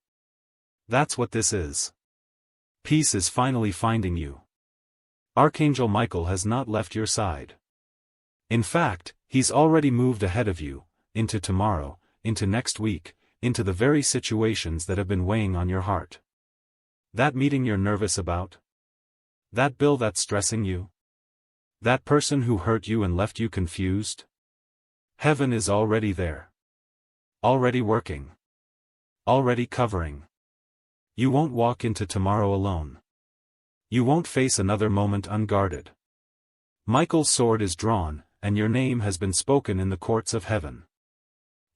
That's what this is. Peace is finally finding you. Archangel Michael has not left your side. In fact, he's already moved ahead of you, into tomorrow, into next week, into the very situations that have been weighing on your heart. That meeting you're nervous about? That bill that's stressing you? That person who hurt you and left you confused? Heaven is already there. Already working. Already covering. You won't walk into tomorrow alone. You won't face another moment unguarded. Michael's sword is drawn, and your name has been spoken in the courts of heaven.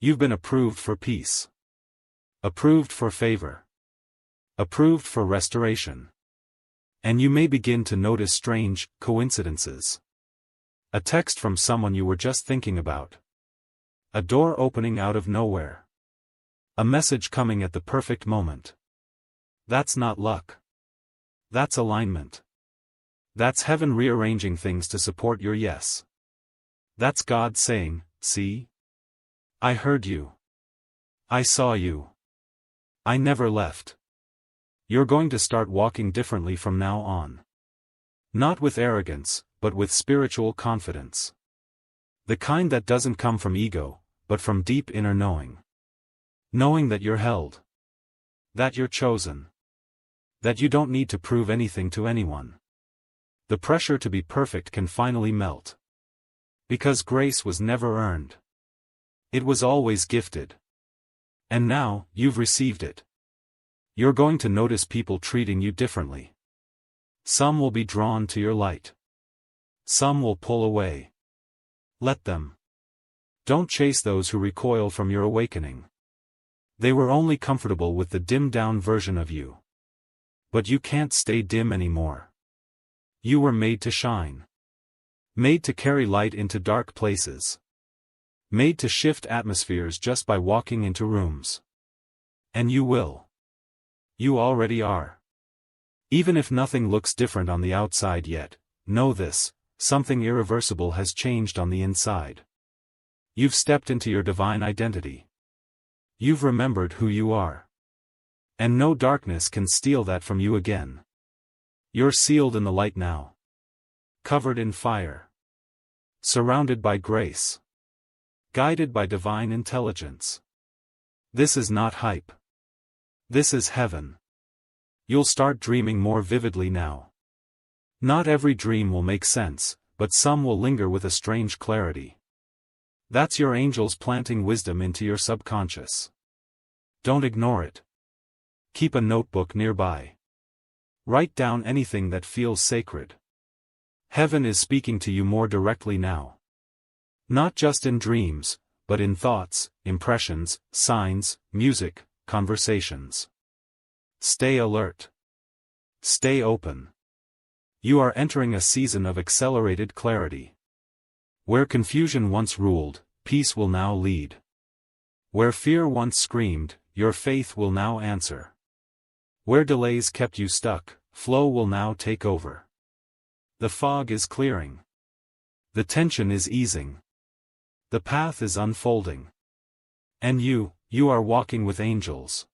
You've been approved for peace. Approved for favor. Approved for restoration. And you may begin to notice strange coincidences. A text from someone you were just thinking about. A door opening out of nowhere. A message coming at the perfect moment. That's not luck. That's alignment. That's heaven rearranging things to support your yes. That's God saying, see? I heard you. I saw you. I never left. You're going to start walking differently from now on. Not with arrogance, but with spiritual confidence. The kind that doesn't come from ego, but from deep inner knowing. Knowing that you're held. That you're chosen. That you don't need to prove anything to anyone. The pressure to be perfect can finally melt. Because grace was never earned. It was always gifted. And now, you've received it. You're going to notice people treating you differently. Some will be drawn to your light. Some will pull away. Let them. Don't chase those who recoil from your awakening. They were only comfortable with the dimmed-down version of you. But you can't stay dim anymore. You were made to shine. Made to carry light into dark places. Made to shift atmospheres just by walking into rooms. And you will. You already are. Even if nothing looks different on the outside yet, know this, something irreversible has changed on the inside. You've stepped into your divine identity. You've remembered who you are. And no darkness can steal that from you again. You're sealed in the light now. Covered in fire. Surrounded by grace. Guided by divine intelligence. This is not hype. This is heaven. You'll start dreaming more vividly now. Not every dream will make sense, but some will linger with a strange clarity. That's your angels planting wisdom into your subconscious. Don't ignore it. Keep a notebook nearby. Write down anything that feels sacred. Heaven is speaking to you more directly now. Not just in dreams, but in thoughts, impressions, signs, music, conversations. Stay alert. Stay open. You are entering a season of accelerated clarity. Where confusion once ruled, peace will now lead. Where fear once screamed, your faith will now answer. Where delays kept you stuck, flow will now take over. The fog is clearing. The tension is easing. The path is unfolding. And you are walking with angels.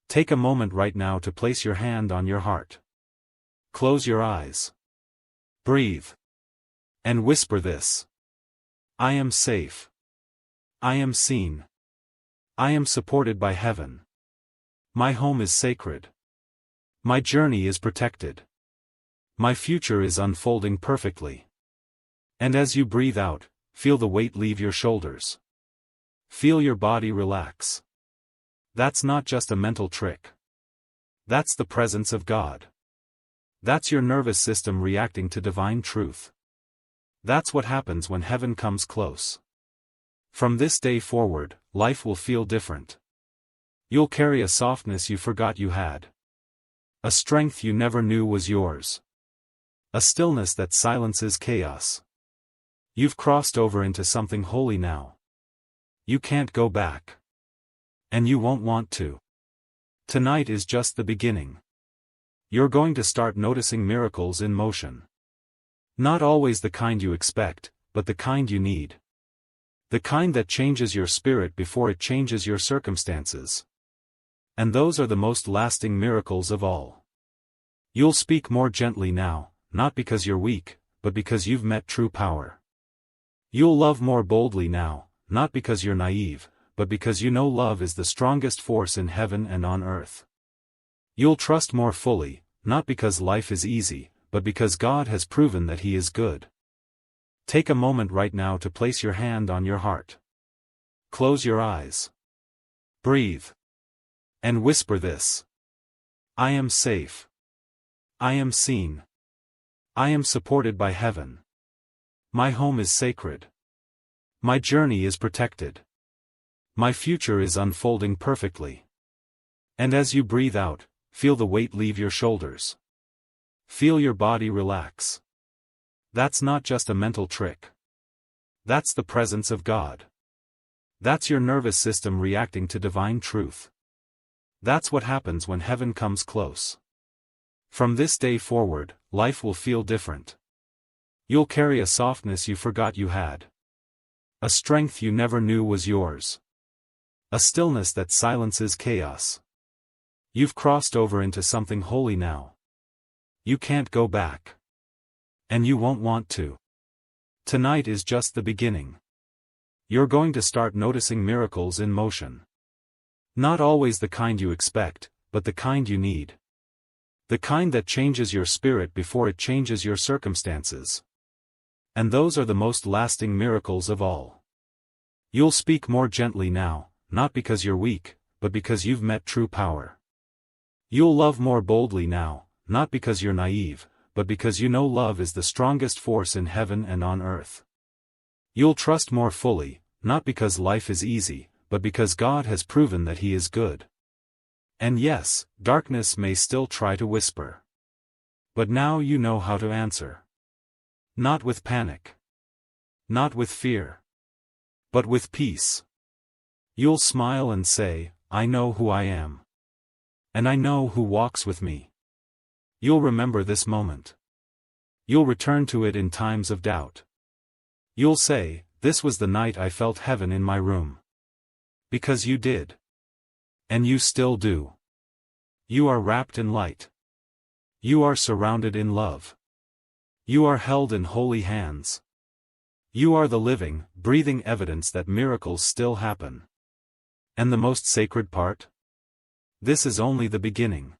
Take a moment right now to place your hand on your heart. Close your eyes. Breathe. And whisper this. I am safe. I am seen. I am supported by heaven. My home is sacred. My journey is protected. My future is unfolding perfectly. And as you breathe out, feel the weight leave your shoulders. Feel your body relax. That's not just a mental trick. That's the presence of God. That's your nervous system reacting to divine truth. That's what happens when heaven comes close. From this day forward, life will feel different. You'll carry a softness you forgot you had. A strength you never knew was yours. A stillness that silences chaos. You've crossed over into something holy now. You can't go back. And you won't want to. Tonight is just the beginning. You're going to start noticing miracles in motion. Not always the kind you expect, but the kind you need. The kind that changes your spirit before it changes your circumstances. And those are the most lasting miracles of all. You'll speak more gently now, not because you're weak, but because you've met true power. You'll love more boldly now, not because you're naive, but because you know love is the strongest force in heaven and on earth. You'll trust more fully, not because life is easy, but because God has proven that He is good. Take a moment right now to place your hand on your heart. Close your eyes. Breathe. And whisper this. I am safe. I am seen. I am supported by heaven. My home is sacred. My journey is protected. My future is unfolding perfectly. And as you breathe out, feel the weight leave your shoulders. Feel your body relax. That's not just a mental trick. That's the presence of God. That's your nervous system reacting to divine truth. That's what happens when heaven comes close. From this day forward, life will feel different. You'll carry a softness you forgot you had. A strength you never knew was yours. A stillness that silences chaos. You've crossed over into something holy now. You can't go back. And you won't want to. Tonight is just the beginning. You're going to start noticing miracles in motion. Not always the kind you expect, but the kind you need. The kind that changes your spirit before it changes your circumstances. And those are the most lasting miracles of all. You'll speak more gently now, not because you're weak, but because you've met true power. You'll love more boldly now, not because you're naive, but because you know love is the strongest force in heaven and on earth. You'll trust more fully, not because life is easy, but because God has proven that He is good. And yes, darkness may still try to whisper. But now you know how to answer. Not with panic. Not with fear. But with peace. You'll smile and say, I know who I am. And I know who walks with me. You'll remember this moment. You'll return to it in times of doubt. You'll say, this was the night I felt heaven in my room. Because you did. And you still do. You are wrapped in light. You are surrounded in love. You are held in holy hands. You are the living, breathing evidence that miracles still happen. And the most sacred part? This is only the beginning.